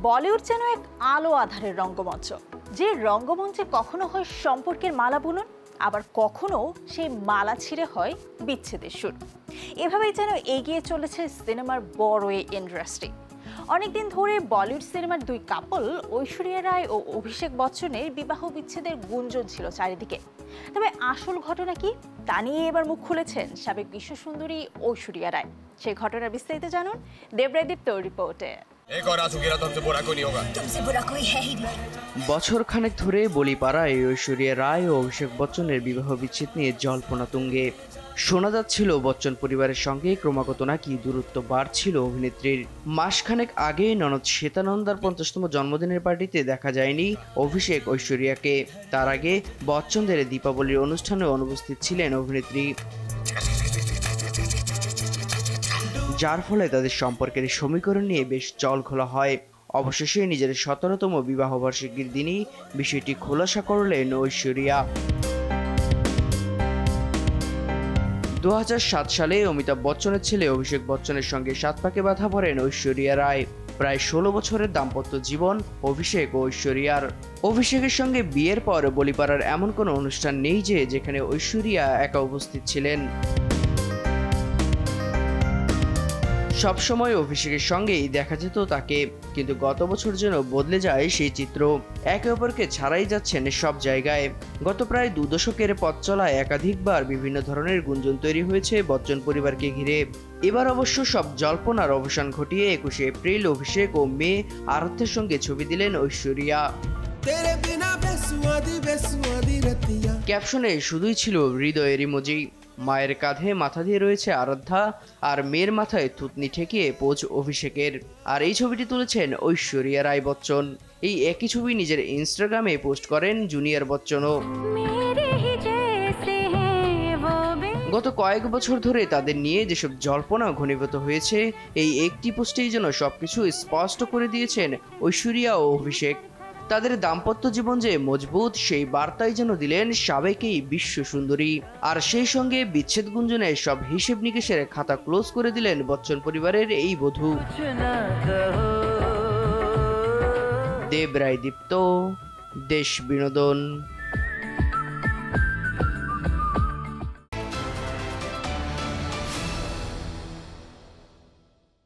বলিউড যেন এক আলো আধারের রঙ্গমঞ্চ, যে রঙ্গমঞ্চে কখনো হয় সম্পর্কের মালা বুনন, আবার কখনো সেই মালা ছিঁড়ে হয় বিচ্ছেদের সুর। এভাবেই যেন এগিয়ে চলেছে সিনেমার বড় এই ইন্ডাস্ট্রি। অনেকদিন ধরে বলিউড সিনেমার দুই কাপল ঐশ্বরিয়া রায় ও অভিষেক বচ্চনের বিবাহ বিচ্ছেদের গুঞ্জন ছিল চারিদিকে। তবে আসল ঘটনা কি তা নিয়ে এবার মুখ খুলেছেন সাবেক বিশ্বসুন্দরী ঐশ্বরিয়া রায়। সেই ঘটনার বিস্তারিত জানুন দেবরায় দীপ্ত রিপোর্টে। বছর খানেক ধরে বলিপাড়ায় ঐশ্বরিয়া রায় ও অভিষেক বচ্চনের বিবাহ বিচ্ছেদ নিয়ে জল্পনা তুঙ্গে। শোনা যাচ্ছিল বচ্চন পরিবারের সঙ্গে ক্রমাগত নাকি দূরত্ব বাড়ছিল অভিনেত্রীর। মাসখানেক আগে ননদ শ্বেতানন্দার 50তম জন্মদিনের পার্টিতে দেখা যায়নি অভিষেক ঐশ্বরিয়াকে। তার আগে বচ্চনদের দীপাবলির অনুষ্ঠানে অনুপস্থিত ছিলেন অভিনেত্রী, যার ফলে তাদের সম্পর্কের সমীকরণ নিয়ে বেশ জলঘোলা হয়। অবশেষে নিজের 17তম বিবাহবার্ষিকীর দিনই বিষয়টি খোলাসা করলেন ঐশ্বরিয়া। 2007 সালে অমিতাভ বচ্চনের ছেলে অভিষেক বচ্চনের সঙ্গে 7 পাকে বাঁধা পড়েন ঐশ্বরিয়া রায়। প্রায় 16 বছরের দাম্পত্য জীবন অভিষেক ও ঐশ্বরিয়ার। অভিষেকের সঙ্গে বিয়ের পর বলিপাড়ার এমন কোনো অনুষ্ঠান নেই যেখানে ঐশ্বরিয়া একা উপস্থিত ছিলেন। সবসময় অভিষেকের সঙ্গেই দেখা যেত তাকে, কিন্তু গত বছর যেন বদলে যায় সেই চিত্র। একে অপরকে ছাড়াই যাচ্ছেন সব জায়গায়। গত প্রায় 2 দশকের পথ চলায় একাধিকবার বিভিন্ন ধরনের গুঞ্জন তৈরি হয়েছে বচ্চন পরিবারকে ঘিরে। এবার অবশ্য সব জল্পনার অবসান ঘটিয়ে 21শে এপ্রিল অভিষেক ও মেয়ে আরাধ্যের সঙ্গে ছবি দিলেন ঐশ্বরিয়া। ক্যাপশনে শুধুই ছিল হৃদয়ের ইমোজি। মায়ের কাঁধে মাথা দিয়ে রয়েছে আরাধ্যা, আর মেয়ের মাথায় থুতনি ঠেকিয়ে পোজ অভিষেকের। আর এই ছবিটি তুলেছেন ঐশ্বরিয়া রায় বচ্চন। এই একই ছবি নিজের ইনস্টাগ্রামে পোস্ট করেন জুনিয়র বচ্চনও। গত কয়েক বছর ধরে তাদের নিয়ে যেসব জল্পনা ঘনীভূত হয়েছে, এই একটি পোস্টেই যেন সবকিছু স্পষ্ট করে দিয়েছেন ঐশ্বরিয়া ও অভিষেক। তাদের দাম্পত্য জীবন যে মজবুত, সেই বার্তাই যেন দিলেন সাবেকেই বিশ্ব সুন্দরী। আর সেই সঙ্গে বিচ্ছেদ গুঞ্জনে সব হিসেব নিকেশের খাতা ক্লোজ করে দিলেন বচ্চন পরিবারের এই বধূ। দেবরায় দীপ্ত, দেশ বিনোদন।